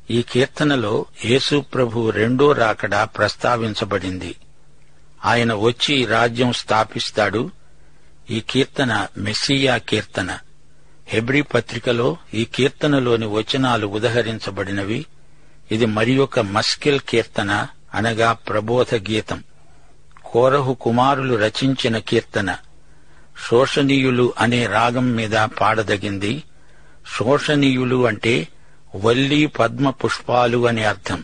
ఈ కీర్తనలో యేసు ప్రభు రెండో రాకడ ప్రస్తావించబడింది. ఆయన వచ్చి రాజ్యం స్థాపిస్తాడు. ఈ కీర్తన మెస్సియా కీర్తన. హెబ్రీ పత్రికలో ఈ కీర్తనలోని వచనాలు ఉదహరించబడినవి. ఇది మరియొక మస్కెల్ కీర్తన, అనగా ప్రబోధ గీతం. కోరహు కుమారులు రచించిన కీర్తన. శోషనీయులు అనే రాగం మీద పాడదగింది. శోషనీయులు అంటే వల్లి పద్మ పుష్పాలు అని అర్థం.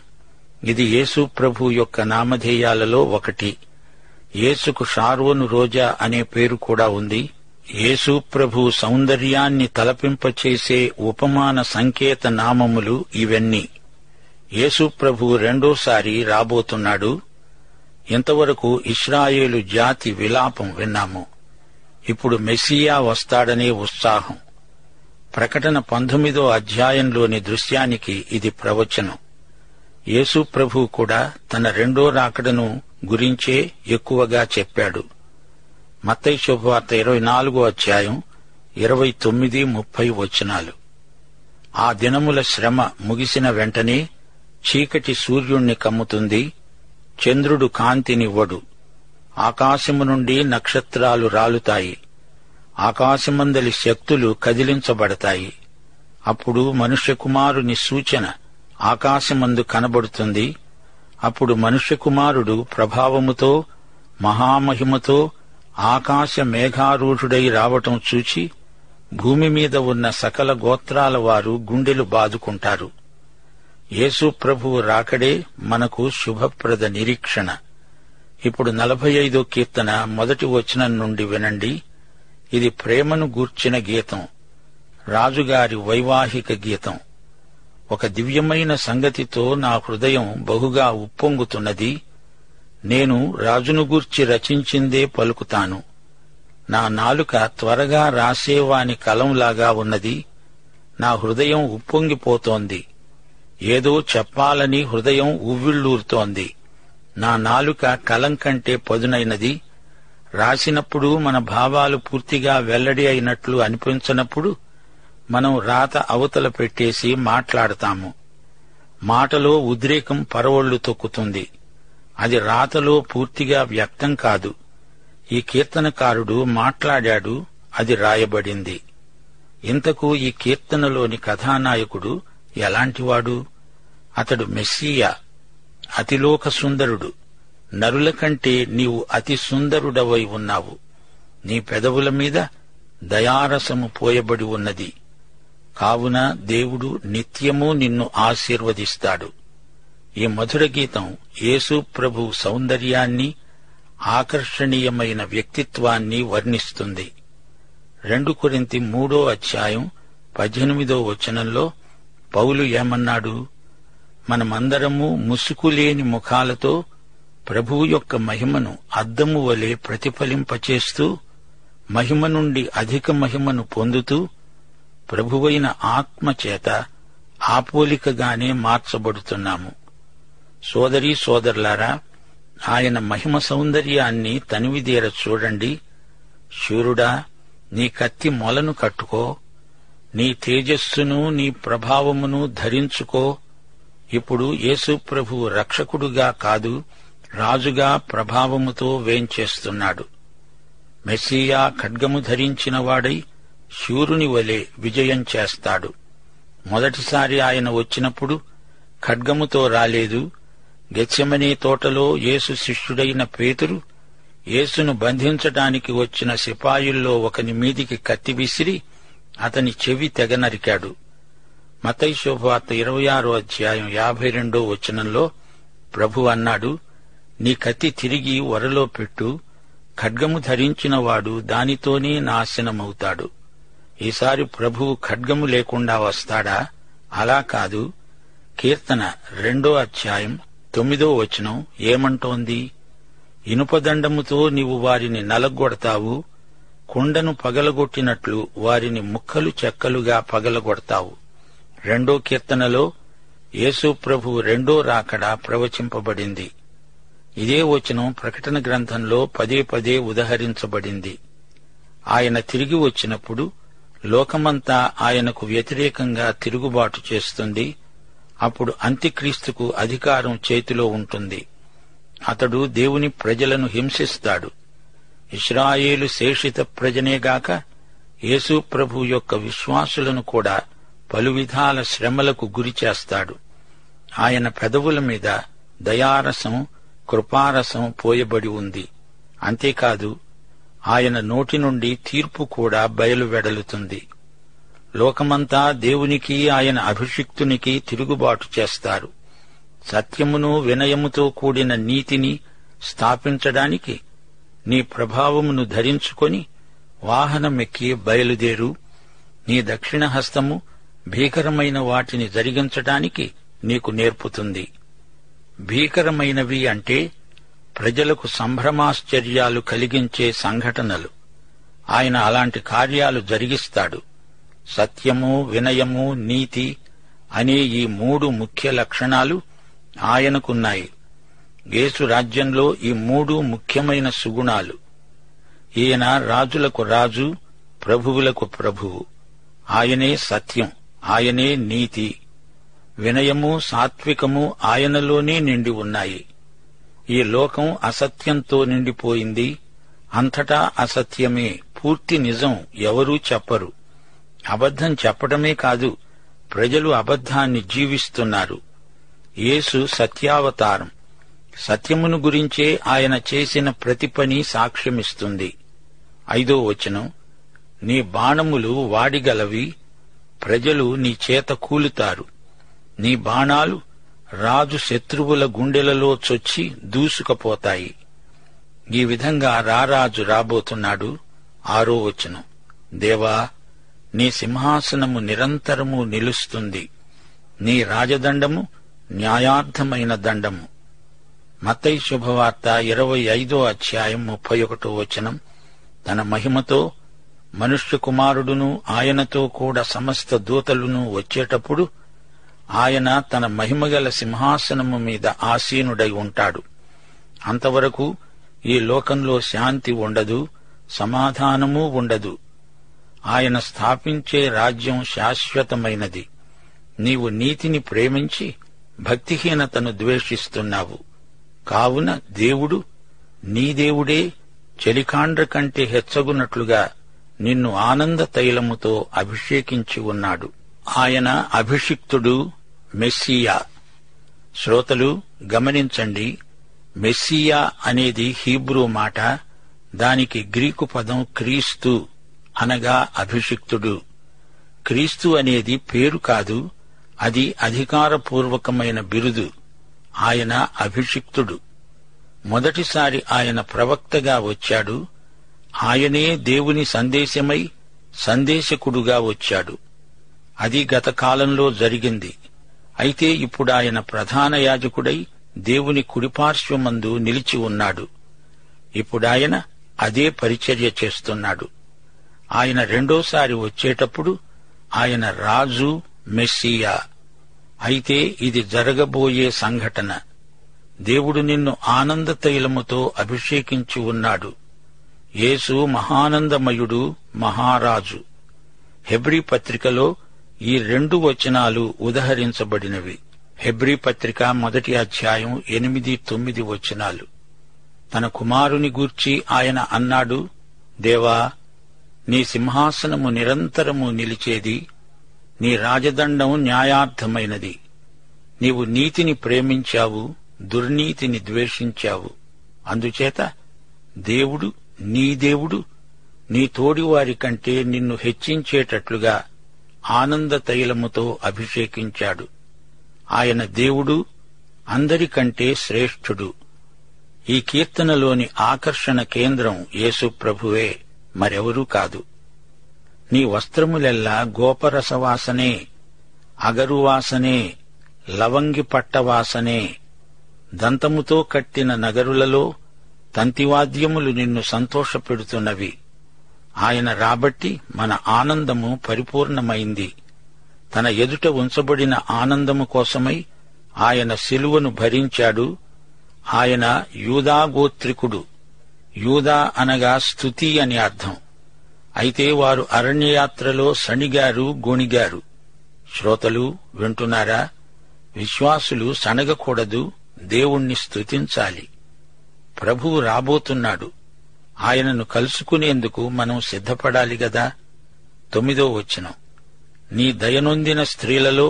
ఇది యేసు ప్రభు యొక్క నామధేయాలలో ఒకటి. యేసుకు షారోను రోజా అనే పేరు కూడా ఉంది. యేసు ప్రభు సౌందర్యాన్ని తలపింపచేసే ఉపమాన సంకేత నామములు ఇవన్నీ. యేసు ప్రభు రెండోసారి రాబోతున్నాడు. ఇంతవరకు ఇశ్రాయేలు జాతి విలాపం విన్నాము. ఇప్పుడు మెస్సియా వస్తాడనే ఉత్సాహం. ప్రకటన 19వ అధ్యాయంలోని దృశ్యానికి ఇది ప్రవచనం. యేసు ప్రభు కూడా తన రెండో రాకడను గురించే ఎక్కువగా చెప్పాడు. మత్తయి శుభవార్త 24వ అధ్యాయం 29-30 వచనాలు. ఆ దినముల శ్రమ ముగిసిన వెంటనే చీకటి సూర్యుణ్ణి కమ్ముతుంది, చంద్రుడు కాంతినివ్వడు, ఆకాశము నుండి నక్షత్రాలు రాలుతాయి, ఆకాశమందలి శక్తులు కదిలించబడతాయి. అప్పుడు మనుష్యకుమారుని సూచన ఆకాశమందు కనబడుతుంది. అప్పుడు మనుష్యకుమారుడు ప్రభావముతో మహామహిమతో ఆకాశ మేఘారూఢుడై రావటం చూచి భూమి మీద ఉన్న సకల గోత్రాల వారు గుండెలు బాదుకుంటారు. యేసు ప్రభువు రాకడే మనకు శుభప్రద నిరీక్షణ. ఇప్పుడు 45వ కీర్తన మొదటి వచనం నుండి వినండి. ఇది ప్రేమను గూర్చిన గీతం, రాజుగారి వైవాహిక గీతం. ఒక దివ్యమైన సంగతితో నా హృదయం బహుగా ఉప్పొంగుతున్నది. నేను రాజును గూర్చి రచించిందే పలుకుతాను. నా నాలుక త్వరగా రాసేవాని కలంలాగా ఉన్నది. నా హృదయం ఉప్పొంగిపోతోంది. ఏదో చెప్పాలని హృదయం ఉవ్విళ్లూరుతోంది. నా నాలుక కలం కంటే పదునైనది. రాసినప్పుడు మన భావాలు పూర్తిగా వెల్లడి అయినట్లు అనిపించనప్పుడు మనం రాత అవతల పెట్టేసి మాట్లాడతాము. మాటలో ఉద్రేకం పరవళ్లు తొక్కుతుంది. అది రాతలో పూర్తిగా వ్యక్తం కాదు. ఈ కీర్తనకారుడు మాట్లాడాడు, అది రాయబడింది. ఇంతకు ఈ కీర్తనలోని కథానాయకుడు ఎలాంటివాడు? అతడు మెస్సియా, అతిలోక సుందరుడు. నరుల కంటే నీవు అతి సుందరుడవై ఉన్నావు. నీ పెదవుల మీద దయారసము పోయబడి ఉన్నది. కావున దేవుడు నిత్యము నిన్ను ఆశీర్వదిస్తాడు. ఈ మధుర గీతం యేసు ప్రభు సౌందర్యాన్ని, ఆకర్షణీయమైన వ్యక్తిత్వాన్ని వర్ణిస్తుంది. 2 కొరింథీ 3వ అధ్యాయం 18వ వచనంలో పౌలు ఏమన్నాడు? మనమందరము ముసుకులేని ముఖాలతో ప్రభువు యొక్క మహిమను అద్దము వలె ప్రతిఫలింపచేస్తూ మహిమ నుండి అధిక మహిమను పొందుతూ ప్రభువైన ఆత్మచేత ఆపోలికగానే మార్చబడుతున్నాము. సోదరీ సోదరులారా, ఆయన మహిమ సౌందర్యాన్ని తనివిదీర చూడండి. శూరుడా, నీ కత్తి మొలను కట్టుకో, నీ తేజస్సును నీ ప్రభావమును ధరించుకో. ఇప్పుడు యేసు ప్రభువు రక్షకుడుగా కాదు, రాజుగా ప్రభావముతో వేంచేస్తున్నాడు. మెస్సియా ఖడ్గము ధరించిన వాడై శూరుని వలె విజయం చేస్తాడు. మొదటిసారి ఆయన వచ్చినప్పుడు ఖడ్గముతో రాలేదు. గెత్సెమనే తోటలో యేసు శిష్యుడైన పేతురు యేసును బంధించటానికి వచ్చిన సిపాయిల్లో ఒకని మీదికి కత్తి విసిరి అతని చెవి తెగనరికాడు. మత్తయి శుభవార్త 26వ అధ్యాయం 52వ వచనంలో ప్రభు అన్నాడు, నీ కత్తి తిరిగి ఒరలో పెట్టు. ఖడ్గము ధరించినవాడు దానితోనే నాశనమవుతాడు. ఈసారి ప్రభువు ఖడ్గము లేకుండా వస్తాడా? అలా కాదు. కీర్తన 2వ అధ్యాయం 9వ వచనం ఏమంటోంది? ఇనుపదండముతో నీవు వారిని నలగొడతావు, కుండను పగలగొట్టినట్లు వారిని ముక్కలు చెక్కలుగా పగలగొడతావు. 2వ కీర్తనలో యేసు ప్రభు రెండో రాకడ ప్రవచింపబడింది. ఇదే వచనం ప్రకటన గ్రంథంలో పదే పదే ఉదహరించబడింది. ఆయన తిరిగి వచ్చినప్పుడు లోకమంతా ఆయనకు వ్యతిరేకంగా తిరుగుబాటు చేస్తుంది. అప్పుడు అంత్యక్రీస్తుకు అధికారం చేతిలో ఉంటుంది. అతడు దేవుని ప్రజలను హింసిస్తాడు. ఇశ్రాయేలు శేషిత ప్రజనేగాక యేసు ప్రభు యొక్క విశ్వాసులను కూడా పలు విధాల శ్రమలకు గురిచేస్తాడు. ఆయన పెదవుల మీద దయారసం, కృపారసం పోయబడి ఉంది. అంతేకాదు, ఆయన నోటి నుండి తీర్పు కూడా బయలువెడలుతుంది. లోకమంతా దేవునికి, ఆయన అభిషిక్తునికి తిరుగుబాటు చేస్తారు. సత్యమును వినయముతో కూడిన నీతిని స్థాపించడానికి నీ ప్రభావమును ధరించుకొని వాహనమెక్కి బయలుదేరు. నీ దక్షిణ హస్తము భీకరమైన వాటిని జరిగించడానికి నీకు నేర్పుతుంది. భీకరమైనవి అంటే ప్రజలకు సంభ్రమాశ్చర్యాలు కలిగించే సంఘటనలు. ఆయన అలాంటి కార్యాలు జరిగిస్తాడు. సత్యము, వినయము, నీతి అనే ఈ 3 ముఖ్య లక్షణాలు ఆయనకున్నాయి. యేసు రాజ్యంలో ఈ 3 ముఖ్యమైన సుగుణాలు. ఈయన రాజులకు రాజు, ప్రభువులకు ప్రభువు. ఆయనే సత్యం, ఆయనే నీతి. వినయము, సాత్వికము ఆయనలోనే నిండి ఉన్నాయి. ఈ లోకం అసత్యంతో నిండిపోయింది. అంతటా అసత్యమే, పూర్తి నిజం ఎవరూ చెప్పరు. అబద్ధం చెప్పడమే కాదు, ప్రజలు అబద్ధాన్ని జీవిస్తున్నారు. యేసు సత్యావతారం. సత్యమును గురించే ఆయన చేసిన ప్రతి పని సాక్ష్యమిస్తుంది. 5వ వచనం, నీ బాణములు వాడిగలవి, ప్రజలు నీ చేత కూలుతారు. నీ బాణాలు రాజు శత్రువుల గుండెలలో చొచ్చి దూసుకుపోతాయి. ఈ విధంగా రారాజు రాబోతున్నాడు. 6వ వచనం, దేవా, నీ సింహాసనము నిరంతరము నిలుస్తుంది. నీ రాజదండము న్యాయార్థమైన దండము. మత్తయి శుభవార్త 25వ అధ్యాయం 31వ వచనం, తన మహిమతో మనుష్య కుమారుడును ఆయనతో కూడా సమస్త దూతలును వచ్చేటప్పుడు ఆయన తన మహిమగల సింహాసనము మీద ఆసీనుడై ఉంటాడు. అంతవరకు ఈ లోకంలో శాంతి ఉండదు, సమాధానమూ ఉండదు. ఆయన స్థాపించే రాజ్యం శాశ్వతమైనది. నీవు నీతిని ప్రేమించి భక్తిహీనతను ద్వేషిస్తున్నావు. కావున దేవుడు, నీ దేవుడే చెలికాండ్ర కంటే హెచ్చగునట్లుగా నిన్ను ఆనంద తైలముతో అభిషేకించి ఉన్నాడు. ఆయన అభిషిక్తుడు, మెస్సియా. శ్రోతలు గమనించండి, మెస్సియా అనేది హీబ్రూ మాట. దానికి గ్రీకు పదం క్రీస్తు, అనగా అభిషిక్తుడు. క్రీస్తు అనేది పేరు కాదు, అది అధికారపూర్వకమైన బిరుదు. ఆయన అభిషిక్తుడు. మొదటిసారి ఆయన ప్రవక్తగా వచ్చాడు. ఆయనే దేవుని సందేశమై సందేశకుడుగా వచ్చాడు. అది గత కాలంలో జరిగింది. అయితే ఇప్పుడాయన ప్రధాన యాజకుడై దేవుని కుడిపార్శ్వమందు నిలిచి ఉన్నాడు. ఇప్పుడాయన అదే పరిచర్య చేస్తున్నాడు. ఆయన రెండోసారి వచ్చేటప్పుడు ఆయన రాజు, మెస్సియా. అయితే ఇది జరగబోయే సంఘటన. దేవుడు నిన్ను ఆనంద తైలముతో అభిషేకించి ఉన్నాడు. యేసు మహానందమయుడు, మహారాజు. హెబ్రీ పత్రికలో ఈ 2 వచనాలు ఉదహరించబడినవి. హెబ్రీ పత్రిక 1వ అధ్యాయం 8, 9 వచనాలు. తన కుమారుని గూర్చి ఆయన అన్నాడు, దేవా, నీ సింహాసనము నిరంతరము నిలిచేది, నీ రాజదండం న్యాయార్థమైనది. నీవు నీతిని ప్రేమించావు, దుర్నీతిని ద్వేషించావు. అందుచేత దేవుడు, నీ దేవుడు నీ తోడివారి కంటే నిన్ను హెచ్చించేటట్లుగా ఆనంద తైలముతో అభిషేకించాడు. ఆయన దేవుడు, అందరికంటే శ్రేష్ఠుడు. ఈ కీర్తనలోని ఆకర్షణ కేంద్రం యేసు ప్రభువే, మరెవరూ కాదు. నీ వస్త్రములెల్లా గోపరసవాసనే, అగరువాసనే, లవంగి పట్టవాసనే. దంతముతో కట్టిన నగరులలో తంతివాద్యములు నిన్ను సంతోషపెడుతున్నవి. ఆయన రాబట్టి మన ఆనందము పరిపూర్ణమైంది. తన ఎదుట ఉంచబడిన ఆనందము కోసమై ఆయన శిలువను భరించాడు. ఆయన యూదా గోత్రికుడు. యూదా అనగా స్తుతి అని అర్థం. అయితే వారు అరణ్యయాత్రలో సణిగారు, గొణిగారు. శ్రోతలు వింటున్నారా? విశ్వాసులు సణగకూడదు, దేవుణ్ణి స్తుతించాలి. ప్రభువు రాబోతున్నాడు. ఆయనను కలుసుకునేందుకు మనం సిద్ధపడాలి గదా. 9వ వచనం, నీ దయనొందిన స్త్రీలలో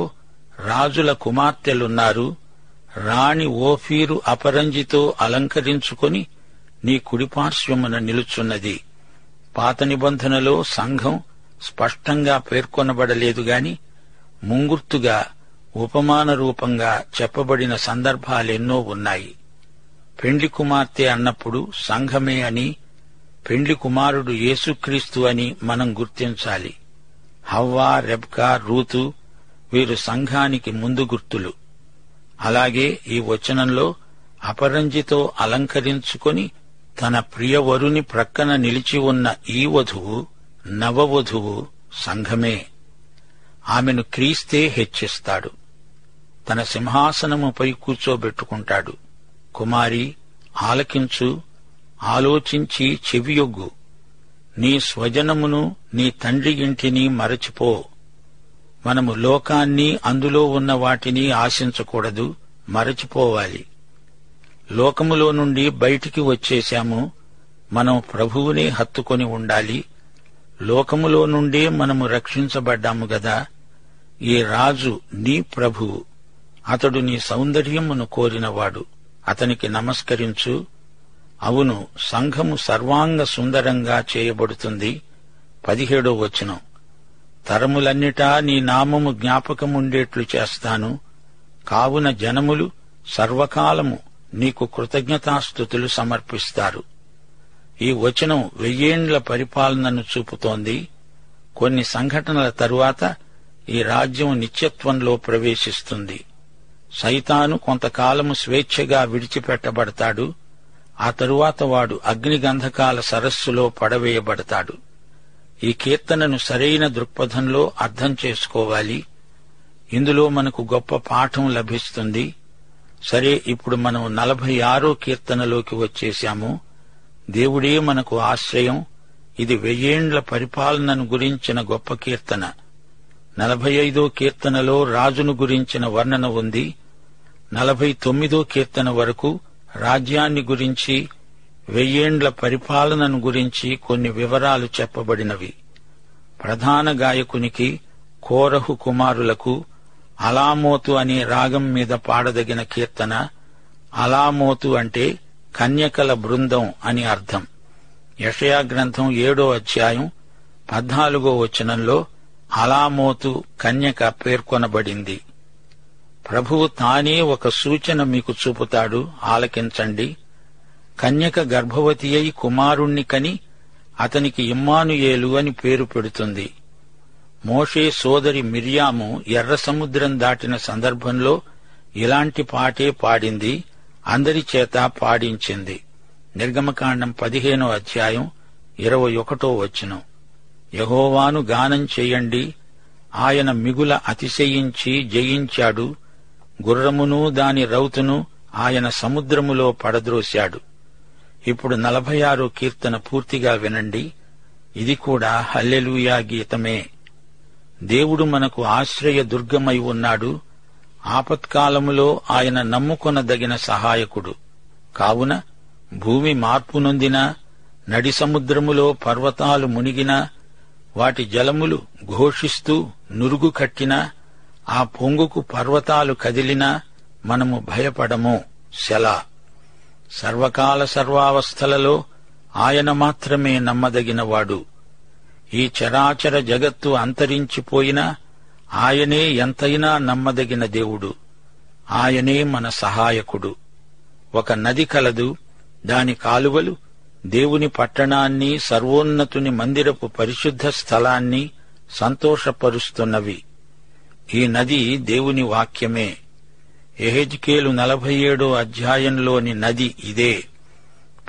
రాజుల కుమార్తెలున్నారు. రాణి ఓఫీరు అపరంజితో అలంకరించుకొని నీ కుడిపార్శ్వమున నిలుచున్నది. పాత నిబంధనలో సంఘం స్పష్టంగా పేర్కొనబడలేదుగాని ముంగుర్తుగా ఉపమాన రూపంగా చెప్పబడిన సందర్భాలెన్నో ఉన్నాయి. పెండ్లి కుమార్తె అన్నప్పుడు సంఘమే అని, పెండ్లి కుమారుడు యేసుక్రీస్తు అని మనం గుర్తించాలి. హవ్వా, రెబ్కా, రూతు వీరు సంఘానికి ముందు గుర్తులు. అలాగే ఈ వచనంలో అపరంజితో అలంకరించుకొని తన ప్రియవరుని ప్రక్కన నిలిచి ఉన్న ఈ వధువు, నవవధువు సంఘమే. ఆమెను క్రీస్తే హెచ్చిస్తాడు. తన సింహాసనముపై కూర్చోబెట్టుకుంటాడు. కుమారి, ఆలకించు, ఆలోచించి చెవియొగ్గు. నీ స్వజనమును, నీ తండ్రి ఇంటిని మరచిపో. మనము లోకాన్ని, అందులో ఉన్న వాటిని ఆశించకూడదు, మరచిపోవాలి. లోకములో నుండి బయటికి వచ్చేశాము. మనం ప్రభువునే హత్తుకొని ఉండాలి. లోకములో నుండే మనము రక్షించబడ్డాము గదా. ఈ రాజు నీ ప్రభువు. అతడు నీ సౌందర్యమును కోరినవాడు. అతనికి నమస్కరించు. అవును, సంఘము సర్వాంగ సుందరంగా చేయబడుతుంది. 17వ వచనం, తరములన్నిటా నీ నామము జ్ఞాపకముండేట్లు చేస్తాను. కావున జనములు సర్వకాలము నీకు కృతజ్ఞతాస్తుతులు సమర్పిస్తారు. ఈ వచనం 1000 ఏండ్ల పరిపాలనను చూపుతోంది. కొన్ని సంఘటనల తరువాత ఈ రాజ్యం నిత్యత్వంలో ప్రవేశిస్తుంది. సైతాను కొంతకాలము స్వేచ్ఛగా విడిచిపెట్టబడతాడు. ఆ తరువాత వాడు అగ్నిగంధకాల సరస్సులో పడవేయబడతాడు. ఈ కీర్తనను సరైన దృక్పథంలో అర్థం చేసుకోవాలి. ఇందులో మనకు గొప్ప పాఠం లభిస్తుంది. సరే, ఇప్పుడు మనం 46వ కీర్తనలోకి వచ్చేశాము. దేవుడే మనకు ఆశ్రయం. ఇది 1000 ఏండ్ల పరిపాలనను గురించిన గొప్ప కీర్తన. 45వ కీర్తనలో రాజును గురించిన వర్ణన ఉంది. 49వ కీర్తన వరకు రాజ్యాన్ని గురించి, 1000 ఏండ్ల పరిపాలనను గురించి కొన్ని వివరాలు చెప్పబడినవి. ప్రధాన గాయకునికి, కోరహు కుమారులకు అలామోతు అనే రాగం మీద పాడదగిన కీర్తన. అలామోతు అంటే కన్యకల బృందం అని అర్థం. యెషయా గ్రంథం 7వ అధ్యాయం 14వ వచనంలో అలామోతు కన్యక పేర్కొనబడింది. ప్రభువు తానే ఒక సూచన మీకు చూపుతాడు, ఆలకించండి. కన్యక గర్భవతి అయి కుమారుణ్ణి కని అతనికి ఇమ్మానుయేలు అని పేరు పెడుతుంది. మోషే సోదరి మిర్యాము ఎర్ర సముద్రం దాటిన సందర్భంలో ఇలాంటి పాటే పాడింది, అందరి చేత పాడించింది. నిర్గమకాండం 15వ అధ్యాయం 21వ వచనం, యెహోవాను గానం చెయ్యండి, ఆయన మిగుల అతిశయించి జయించాడు. గుర్రమును దాని రౌతును ఆయన సముద్రములో పడద్రోశాడు. ఇప్పుడు 46వ కీర్తన పూర్తిగా వినండి. ఇది కూడా హల్లెలూయా గీతమే. దేవుడు మనకు ఆశ్రయ దుర్గమై ఉన్నాడు. ఆపత్కాలములో ఆయన నమ్ముకొనదగిన సహాయకుడు. కావున భూమి మార్పు నొందినా, నడి సముద్రములో పర్వతాలు మునిగినా, వాటి జలములు ఘోషిస్తూ నురుగు కట్టినా, ఆ పొంగుకు పర్వతాలు కదిలినా మనము భయపడము. సెలా. సర్వకాల సర్వావస్థలలో ఆయన మాత్రమే నమ్మదగినవాడు. ఈ చరాచర జగత్తు అంతరించిపోయినా ఆయనే ఎంతైనా నమ్మదగిన దేవుడు. ఆయనే మన సహాయకుడు. ఒక నది కలదు, దాని కాలువలు దేవుని పట్టణాన్ని, సర్వోన్నతుని మందిరపు పరిశుద్ధ స్థలాన్ని సంతోషపరుస్తున్నవి. ఈ నది దేవుని వాక్యమే. యెహెజ్కేలు 47వ అధ్యాయంలోని నది ఇదే.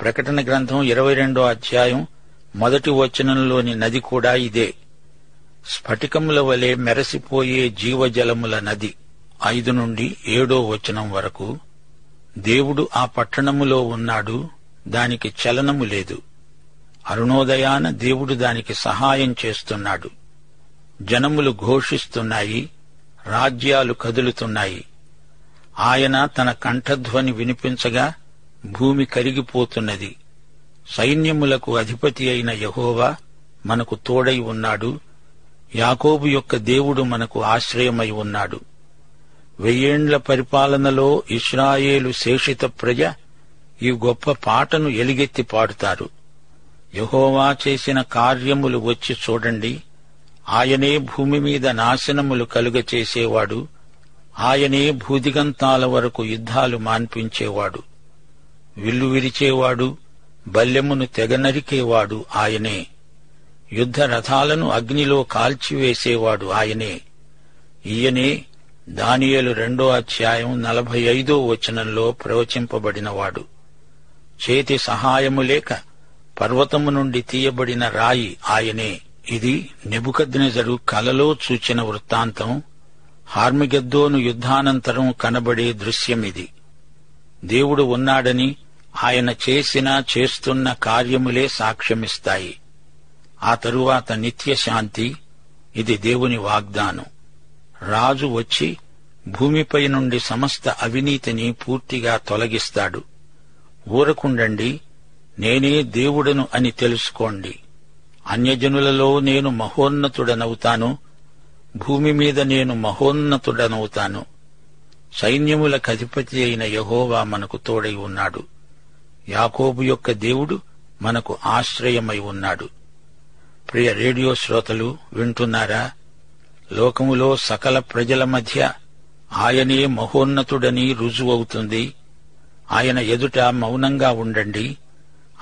ప్రకటన గ్రంథం 22వ అధ్యాయం 1వ వచనంలోని నది కూడా ఇదే. స్ఫటికముల వలె మెరసిపోయే జీవజలముల నది. 5 నుండి 7వ వచనం వరకు. దేవుడు ఆ పట్టణములో ఉన్నాడు, దానికి చలనము లేదు. అరుణోదయాన దేవుడు దానికి సహాయం చేస్తున్నాడు. జనములు ఘోషిస్తున్నాయి, రాజ్యాలు కదులుతున్నాయి. ఆయన తన కంఠధ్వని వినిపించగా భూమి కరిగిపోతున్నది. సైన్యములకు అధిపతి అయిన యెహోవా మనకు తోడై ఉన్నాడు. యాకోబు యొక్క దేవుడు మనకు ఆశ్రయమై ఉన్నాడు. 1000 ఏండ్ల పరిపాలనలో ఇశ్రాయేలు శేషిత ప్రజ ఈ గొప్ప పాటను ఎలుగెత్తి పాడుతారు. యెహోవా చేసిన కార్యములు వచ్చి చూడండి. ఆయనే భూమి మీద నాశనములు కలుగచేసేవాడు. ఆయనే భూదిగంతాల వరకు యుద్ధాలు మాన్పించేవాడు. విల్లు విరిచేవాడు, బల్లెమును తెగనరికేవాడు ఆయనే. యుద్ధ రథాలను అగ్నిలో కాల్చివేసేవాడు ఆయనే. ఈయనే దానియేలు 2వ అధ్యాయం 45వ వచనంలో ప్రవచింపబడినవాడు. చేతి సహాయము లేక పర్వతము నుండి తీయబడిన రాయి ఆయనే. ఇది నెబుకద్నెజరు కలలో చూచిన వృత్తాంతం. హార్మిగెద్దోను యుద్ధానంతరం కనబడే దృశ్యమిది. దేవుడు ఉన్నాడని ఆయన చేస్తున్న కార్యములే సాక్ష్యమిస్తాయి. ఆ తరువాత నిత్యశాంతి. ఇది దేవుని వాగ్దానం. రాజు వచ్చి భూమిపై నుండి సమస్త అవినీతిని పూర్తిగా తొలగిస్తాడు. ఊరకుండండి, నేనే దేవుడను అని తెలుసుకోండి. అన్యజనులలో నేను మహోన్నతుడనవుతాను, భూమి మీద నేను మహోన్నతుడనవుతాను. సైన్యములకధిపతి అయిన యెహోవా మనకు తోడై ఉన్నాడు. యాకోబు యొక్క దేవుడు మనకు ఆశ్రయమై ఉన్నాడు. ప్రియ రేడియో శ్రోతలు వింటున్నారా? లోకములో సకల ప్రజల మధ్య ఆయనే మహోన్నతుడని రుజువవుతుంది. ఆయన ఎదుట మౌనంగా ఉండండి.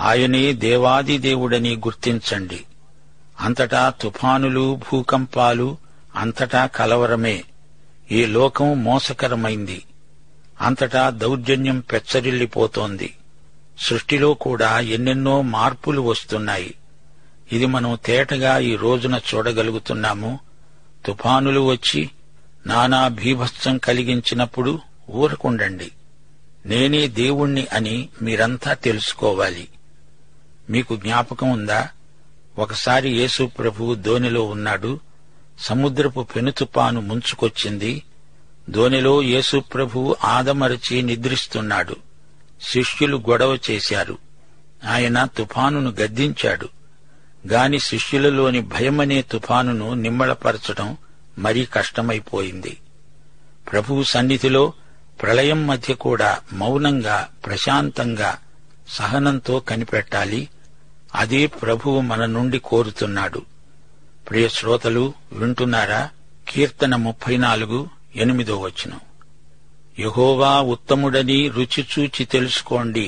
ఆయనే దేవాది దేవుడని గుర్తించండి. అంతటా తుఫానులు, భూకంపాలు, అంతటా కలవరమే. ఈ లోకం మోసకరమైంది. అంతటా దౌర్జన్యం పెచ్చరిల్లిపోతోంది. సృష్టిలో కూడా ఎన్నెన్నో మార్పులు వస్తున్నాయి. ఇది మనం తేటగా ఈ రోజున చూడగలుగుతున్నాము. తుఫానులు వచ్చి నానా భీభత్సం కలిగించినప్పుడు ఊరకుండండి. నేనే దేవుణ్ణి అని మీరంతా తెలుసుకోవాలి. మీకు జ్ఞాపకం ఉందా? ఒకసారి యేసు ప్రభువు దోణిలో ఉన్నాడు. సముద్రపు పెనుతుపాను ముంచుకొచ్చింది. దోణిలో యేసు ప్రభువు ఆదమరచి నిద్రిస్తున్నాడు. శిష్యులు గొడవ చేశారు. ఆయన తుఫానును గద్దించాడు. గాని శిష్యులలోని భయమనే తుఫానును నిమ్మళపరచడం మరీ కష్టమైపోయింది. ప్రభువు సన్నిధిలో ప్రళయం మధ్య కూడా మౌనంగా, ప్రశాంతంగా, సహనంతో కనిపెట్టాలి. అదే ప్రభువు మన నుండి కోరుతున్నాడు. ప్రియ శ్రోతలు వింటున్నారా? కీర్తన 34:8 వచనం. యెహోవా ఉత్తముడని రుచిచూచి తెలుసుకోండి.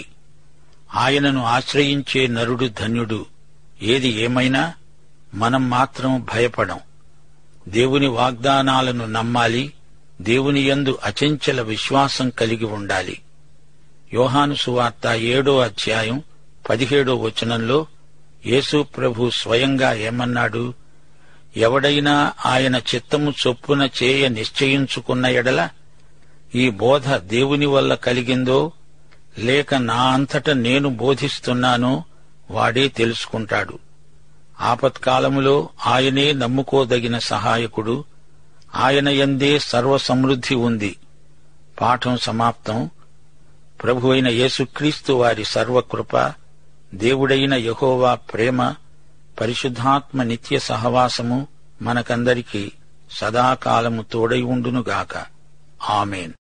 ఆయనను ఆశ్రయించే నరుడు ధన్యుడు. ఏది ఏమైనా మనం మాత్రం భయపడం. దేవుని వాగ్దానాలను నమ్మాలి. దేవుని యందు అచంచల విశ్వాసం కలిగి ఉండాలి. యోహాను సువార్త 7వ అధ్యాయం 17వ వచనంలో యేసు ప్రభు స్వయంగా ఏమన్నాడు? ఎవడైనా ఆయన చిత్తము చొప్పున చేయ నిశ్చయించుకున్న ఎడల ఈ బోధ దేవుని వల్ల కలిగిందో లేక నా అంతట నేను బోధిస్తున్నానో వాడే తెలుసుకుంటాడు. ఆపత్కాలములో ఆయనే నమ్ముకోదగిన సహాయకుడు. ఆయన యందే సర్వసమృద్ధి ఉంది. పాఠం సమాప్తం. ప్రభువైన యేసుక్రీస్తు వారి సర్వకృప, దేవుడైన యెహోవా ప్రేమ, పరిశుద్ధాత్మ నిత్య సహవాసము మనకందరికీ సదాకాలము తోడై ఉండునుగాక. ఆమేన్.